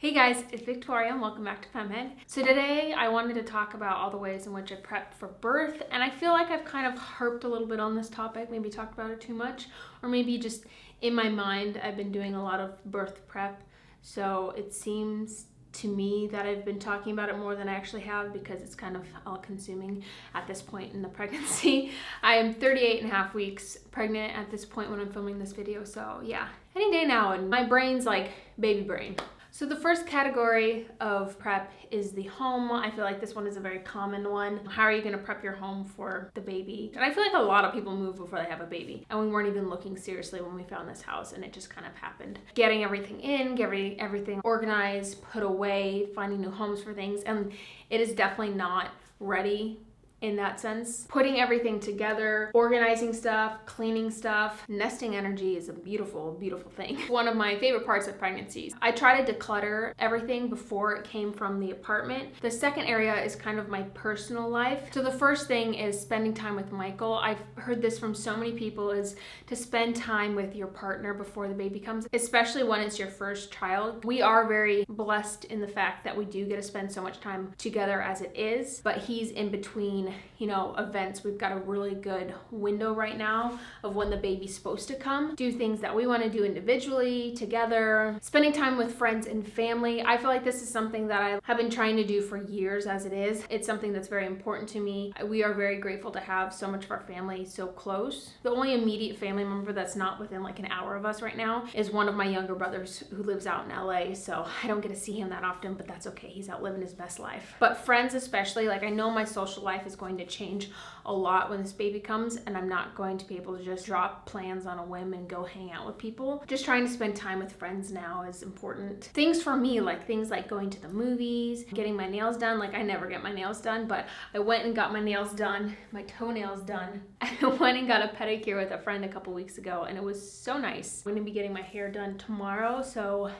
Hey guys, it's Victoria and welcome back to FemmeHead. So today I wanted to talk about all the ways in which I prep for birth, and I feel like I've kind of harped a little bit on this topic, maybe talked about it too much, or maybe just in my mind I've been doing a lot of birth prep, so it seems to me that I've been talking about it more than I actually have because it's kind of all-consuming at this point in the pregnancy. I am 38 and a half weeks pregnant at this point when I'm filming this video, so yeah, any day now, and my brain's like baby brain. So the first category of prep is the home. I feel like this one is a very common one. How are you gonna prep your home for the baby? And I feel like a lot of people move before they have a baby. And we weren't even looking seriously when we found this house and it just kind of happened. Getting everything in, getting everything organized, put away, finding new homes for things. And it is definitely not ready in that sense. Putting everything together, organizing stuff, cleaning stuff. Nesting energy is a beautiful, beautiful thing. One of my favorite parts of pregnancies. I try to declutter everything before it came from the apartment. The second area is kind of my personal life. So the first thing is spending time with Michael. I've heard this from so many people, is to spend time with your partner before the baby comes, especially when it's your first child. We are very blessed in the fact that we do get to spend so much time together as it is, but he's in between, you know, events. We've got a really good window right now of when the baby's supposed to come. Do things that we want to do individually, together, spending time with friends and family. I feel like this is something that I have been trying to do for years as it is. It's something that's very important to me. We are very grateful to have so much of our family so close. The only immediate family member that's not within like an hour of us right now is one of my younger brothers who lives out in LA, so I don't get to see him that often, but that's okay. He's out living his best life. But friends especially, like I know my social life is going to change a lot when this baby comes, and I'm not going to be able to just drop plans on a whim and go hang out with people. Just trying to spend time with friends now is important. Things for me, like things like going to the movies, getting my nails done. Like I never get my nails done, but I went and got my nails done, my toenails done. I went and got a pedicure with a friend a couple weeks ago, and it was so nice. I'm gonna be getting my hair done tomorrow, so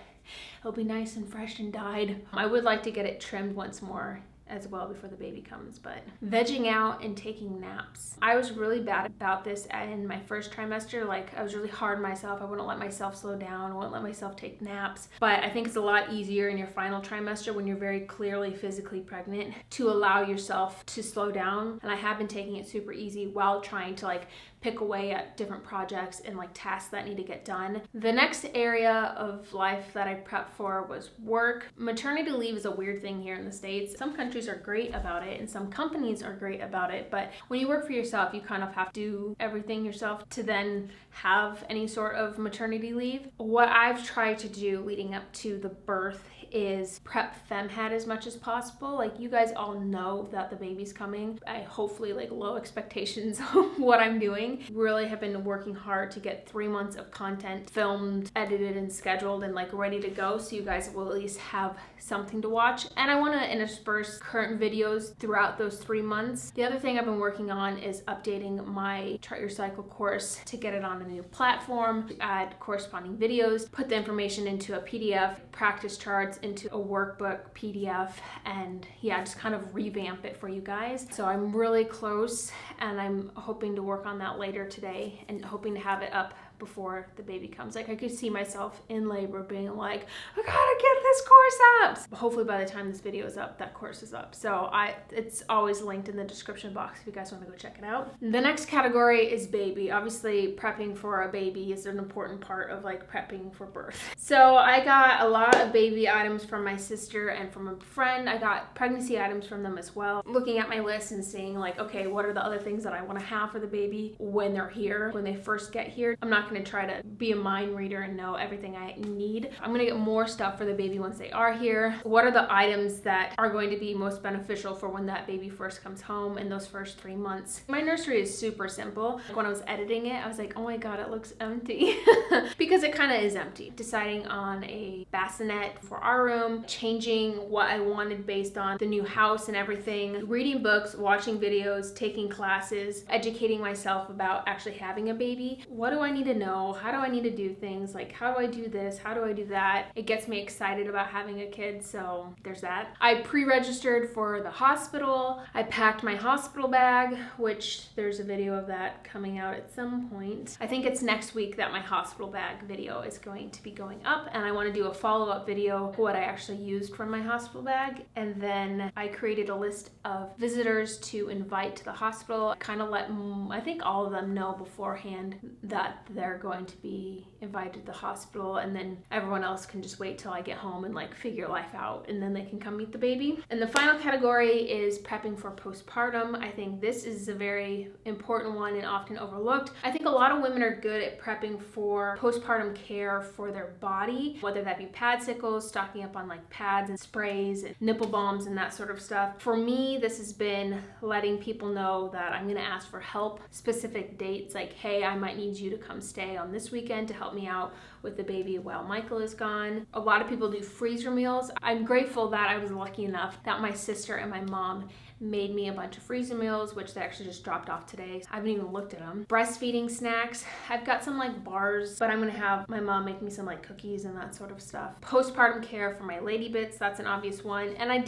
it'll be nice and fresh and dyed. I would like to get it trimmed once more as well before the baby comes. But vegging out and taking naps. I was really bad about this in my first trimester. Like I was really hard on myself. I wouldn't let myself slow down. I wouldn't let myself take naps. But I think it's a lot easier in your final trimester when you're very clearly physically pregnant to allow yourself to slow down. And I have been taking it super easy while trying to like pick away at different projects and like tasks that need to get done. The next area of life that I prepped for was work. Maternity leave is a weird thing here in the States. Some countries are great about it and some companies are great about it, but when you work for yourself, you kind of have to do everything yourself to then have any sort of maternity leave. What I've tried to do leading up to the birth is prep FemmeHead as much as possible. Like you guys all know that the baby's coming. I hopefully like low expectations of what I'm doing. Really have been working hard to get 3 months of content filmed, edited, and scheduled and like ready to go, so you guys will at least have something to watch. And I want to intersperse current videos throughout those 3 months. The other thing I've been working on is updating my Chart Your Cycle course to get it on a new platform, add corresponding videos, put the information into a PDF, practice charts into a workbook PDF, and yeah, just kind of revamp it for you guys. So I'm really close and I'm hoping to work on that later today and hoping to have it up before the baby comes. Like I could see myself in labor being like, I gotta get this course up. Hopefully by the time this video is up, that course is up. So it's always linked in the description box if you guys want to go check it out. The next category is baby. Obviously prepping for a baby is an important part of like prepping for birth. So I got a lot of baby items from my sister and from a friend. I got pregnancy items from them as well. Looking at my list and seeing like, okay, what are the other things that I want to have for the baby when they're here, when they first get here. I'm not going to try to be a mind reader and know everything I need. I'm going to get more stuff for the baby once they are here. What are the items that are going to be most beneficial for when that baby first comes home in those first 3 months? My nursery is super simple. When I was editing it, I was like, oh my god, it looks empty. Because it kind of is empty. Deciding on a bassinet for our room, changing what I wanted based on the new house and everything, reading books, watching videos, taking classes, educating myself about actually having a baby. What do I need to know? How do I need to do things? Like, how do I do this? How do I do that? It gets me excited about having having a kid, so there's that. I pre-registered for the hospital. I packed my hospital bag, which there's a video of that coming out at some point. I think it's next week that my hospital bag video is going to be going up, and I want to do a follow-up video of what I actually used from my hospital bag. And then I created a list of visitors to invite to the hospital. Kind of let, I think all of them know beforehand that they're going to be invited to the hospital, and then everyone else can just wait till I get home and like figure life out, and then they can come meet the baby. And the final category is prepping for postpartum. I think this is a very important one and often overlooked. I think a lot of women are good at prepping for postpartum care for their body, whether that be pad sickles, stocking up on like pads and sprays and nipple balms and that sort of stuff. For me, this has been letting people know that I'm going to ask for help, specific dates, like, hey, I might need you to come stay on this weekend to help me out with the baby while Michael is gone. A lot of people do freezer meals. I'm grateful that I was lucky enough that my sister and my mom made me a bunch of freezer meals, which they actually just dropped off today. I haven't even looked at them. Breastfeeding snacks. I've got some like bars, but I'm gonna have my mom make me some like cookies and that sort of stuff. Postpartum care for my lady bits, that's an obvious one. And I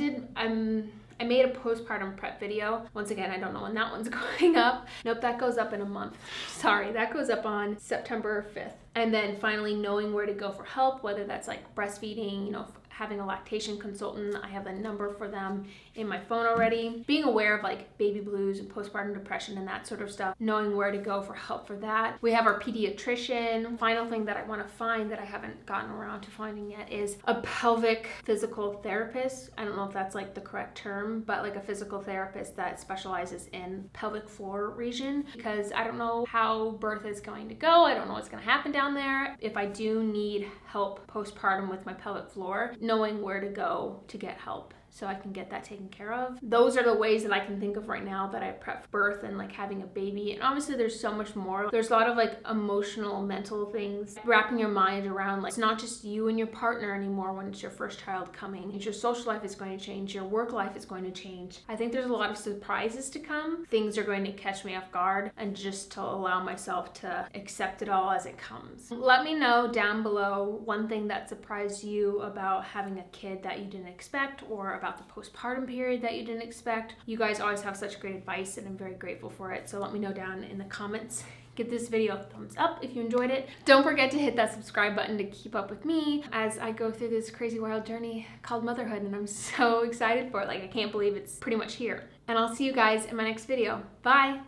made a postpartum prep video. Once again, I don't know when that one's going up. Nope, that goes up in a month. Sorry, that goes up on September 5th. And then finally knowing where to go for help, whether that's like breastfeeding, having a lactation consultant. I have a number for them in my phone already. Being aware of like baby blues and postpartum depression and that sort of stuff, knowing where to go for help for that. We have our pediatrician. Final thing that I want to find that I haven't gotten around to finding yet is a pelvic physical therapist. I don't know if that's like the correct term, but like a physical therapist that specializes in pelvic floor region, because I don't know how birth is going to go. I don't know what's going to happen down there. If I do need help postpartum with my pelvic floor, knowing where to go to get help so I can get that taken care of. Those are the ways that I can think of right now that I prep for birth and like having a baby. And obviously there's so much more. There's a lot of like emotional, mental things, wrapping your mind around like it's not just you and your partner anymore when it's your first child coming. Your social life is going to change, your work life is going to change. I think there's a lot of surprises to come. Things are going to catch me off guard, and just to allow myself to accept it all as it comes. Let me know down below one thing that surprised you about having a kid that you didn't expect, or about the postpartum period that you didn't expect. You guys always have such great advice, and I'm very grateful for it. So let me know down in the comments. Give this video a thumbs up if you enjoyed it. Don't forget to hit that subscribe button to keep up with me as I go through this crazy wild journey called motherhood, and I'm so excited for it. Like, I can't believe it's pretty much here. And I'll see you guys in my next video. Bye!